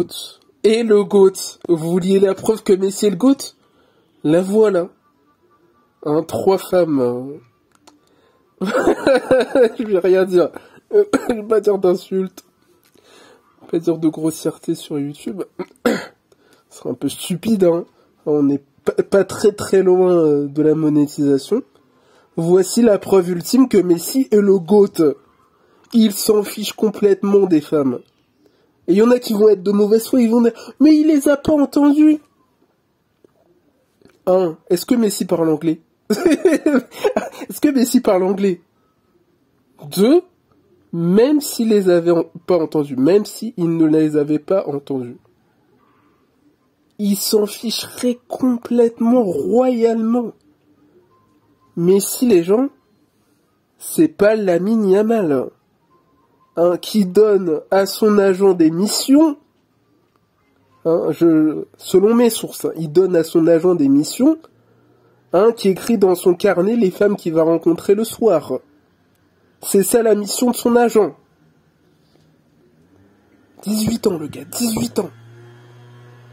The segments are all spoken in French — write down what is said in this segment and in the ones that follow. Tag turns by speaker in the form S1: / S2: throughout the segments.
S1: GOAT. Et le GOAT. Vous vouliez la preuve que Messi est le GOAT? La voilà. 3 femmes. Je vais rien dire. Je vais pas dire d'insultes. Je vais pas dire de grossièreté sur YouTube. Ce serait un peu stupide, hein. On n'est pas très loin de la monétisation. Voici la preuve ultime que Messi est le GOAT. Il s'en fiche complètement des femmes. Et il y en a qui vont être de mauvaise foi, ils vont dire « Mais il les a pas entendus !» 1. Est-ce que Messi parle anglais? Est-ce que Messi parle anglais? 2. Même s'il les avait pas entendus, même s'il ne les avait pas entendus, il s'en ficherait complètement, royalement. Messi, les gens, c'est pas Lamine Yamal, qui donne à son agent des missions, selon mes sources, il donne à son agent des missions, qui écrit dans son carnet les femmes qu'il va rencontrer le soir. C'est ça la mission de son agent. 18 ans, le gars, 18 ans.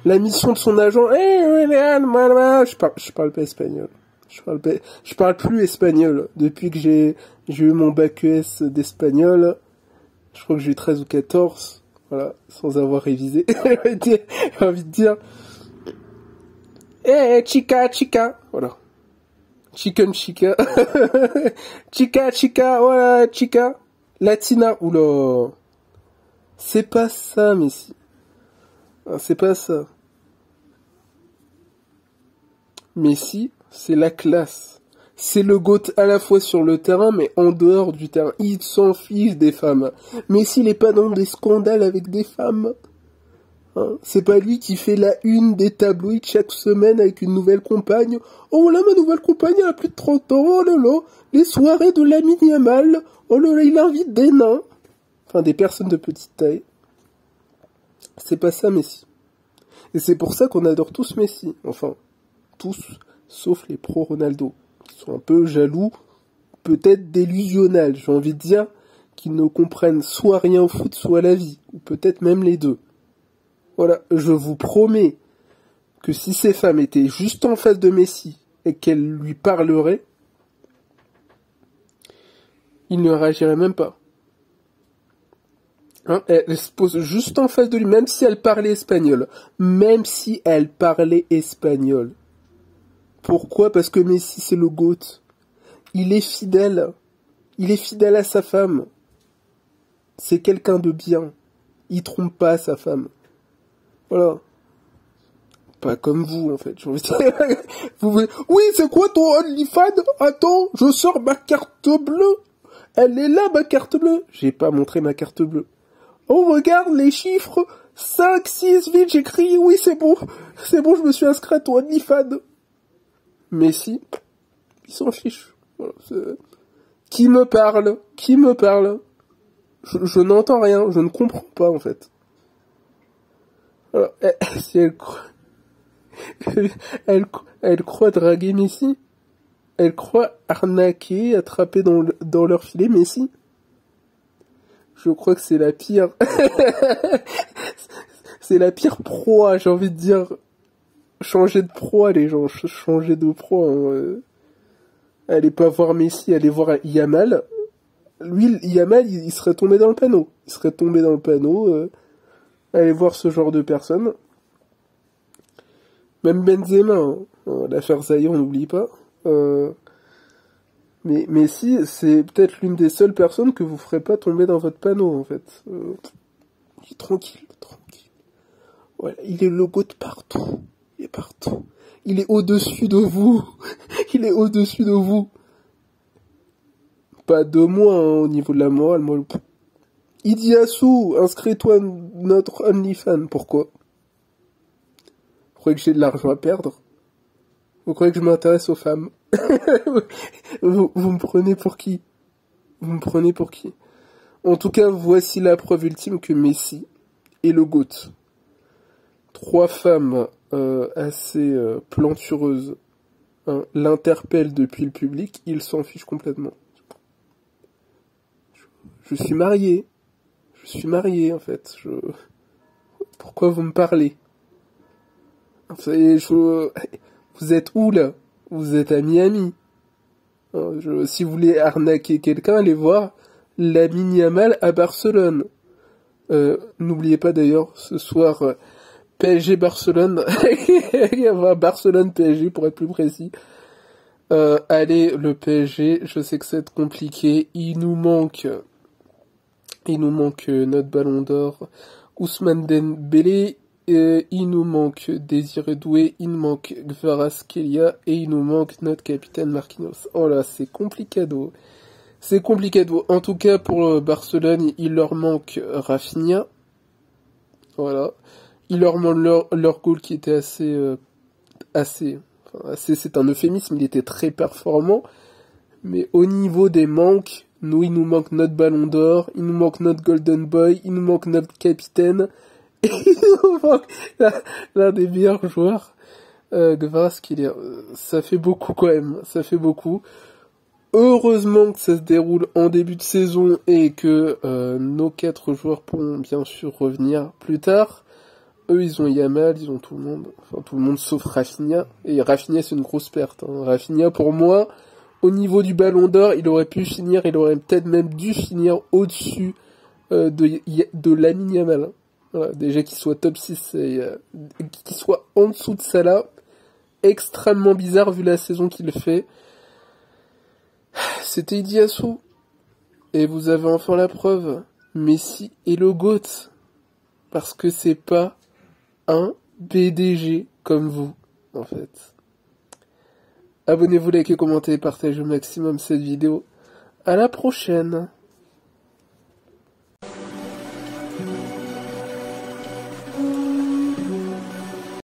S1: La mission de son agent, je parle pas espagnol. Je parle plus espagnol. Depuis que j'ai eu mon bac ES d'espagnol, je crois que j'ai eu 13 ou 14, voilà, sans avoir révisé. J'ai envie de dire, chica, voilà. Chicken chica. chica, voilà, chica. Latina, oula. C'est pas ça, Messi. C'est pas ça. Messi, c'est la classe. C'est le GOAT à la fois sur le terrain, mais en dehors du terrain. Il s'en fiche des femmes. Messi, il est pas dans des scandales avec des femmes. C'est pas lui qui fait la une des tabloïds chaque semaine avec une nouvelle compagne. Oh là, ma nouvelle compagne, elle a plus de 30 ans. Oh là là, les soirées de Lamine Yamal. Oh là là, il invite des nains. Enfin, des personnes de petite taille. C'est pas ça, Messi. Et c'est pour ça qu'on adore tous Messi. Enfin, tous, sauf les pro-Ronaldo, qui sont un peu jaloux, peut-être délusionnels, j'ai envie de dire, qui ne comprennent soit rien au foot, soit la vie, ou peut-être même les deux. Voilà, je vous promets que si ces femmes étaient juste en face de Messi et qu'elles lui parleraient, il ne réagirait même pas. Elle se pose juste en face de lui, même si elle parlait espagnol. Même si elle parlait espagnol. Pourquoi? Parce que Messi, c'est le GOAT. Il est fidèle. Il est fidèle à sa femme. C'est quelqu'un de bien. Il trompe pas sa femme. Voilà. Pas comme vous, en fait. J'ai envie de dire. Oui, c'est quoi ton OnlyFans? Attends, je sors ma carte bleue. Elle est là, ma carte bleue. J'ai pas montré ma carte bleue. Oh, regarde les chiffres. 5, 6, vite, j'écris. Oui, c'est bon. C'est bon, je me suis inscrit à ton OnlyFans. Messi, il s'en fiche. Voilà, qui me parle? Qui me parle? Je n'entends rien. Je ne comprends pas, en fait. Alors, si elle croit draguer Messi, elle croit arnaquer, attraper dans leur filet Messi. Je crois que c'est la pire. C'est la pire proie, j'ai envie de dire. Changer de proie, les gens. Changer de proie. Allez pas voir Messi, allez voir Yamal. Lui, Yamal, il serait tombé dans le panneau. Il serait tombé dans le panneau. Allez voir ce genre de personnes. Même Benzema, l'affaire Zaïre, on n'oublie pas. Mais Messi, c'est peut-être l'une des seules personnes que vous ferez pas tomber dans votre panneau, en fait. Tranquille. Voilà, il est le GOAT de partout. Il est partout. Il est au-dessus de vous. Il est au-dessus de vous. Pas de moi, au niveau de la morale, moi. Idiassou, inscris-toi à notre OnlyFans. Pourquoi? Vous croyez que j'ai de l'argent à perdre? Vous croyez que je m'intéresse aux femmes? vous me prenez pour qui? Vous me prenez pour qui? En tout cas, voici la preuve ultime que Messi est le GOAT. 3 femmes assez plantureuses l'interpellent depuis le public, il s'en fiche complètement. Je suis marié, en fait. Pourquoi vous me parlez? Vous êtes où, là? Vous êtes à Miami. Si vous voulez arnaquer quelqu'un, allez voir Lamine Yamal à Barcelone. N'oubliez pas d'ailleurs, ce soir, PSG Barcelone, Barcelone PSG pour être plus précis. Allez, le PSG, je sais que c'est compliqué, il nous manque notre ballon d'or, Ousmane Dembélé, il nous manque Désiré Doué, il nous manque Kvaratskhelia et il nous manque notre capitaine Marquinhos. Oh là, c'est complicado. C'est complicado. En tout cas, pour Barcelone, il leur manque Rafinha. Voilà. Il leur manque leur goal qui était assez, c'est un euphémisme, il était très performant. Mais au niveau des manques, il nous manque notre ballon d'or, il nous manque notre golden boy, il nous manque notre capitaine, et il nous manque l'un des meilleurs joueurs, Kvaratskhelia. Ça fait beaucoup quand même, ça fait beaucoup. Heureusement que ça se déroule en début de saison et que nos 4 joueurs pourront bien sûr revenir plus tard. Eux, ils ont Yamal, ils ont tout le monde. Enfin, tout le monde sauf Rafinha. Et Rafinha, c'est une grosse perte. Rafinha, pour moi, au niveau du ballon d'or, il aurait peut-être même dû finir au-dessus de Lamine Yamal. Voilà, déjà qu'il soit top 6 et qu'il soit en dessous de Salah. Extrêmement bizarre vu la saison qu'il fait. C'était Idiassou. Et vous avez enfin la preuve. Messi est le GOAT. Parce que c'est pas un BDG comme vous, en fait. Abonnez-vous, likez, commentez, partagez au maximum cette vidéo. À la prochaine.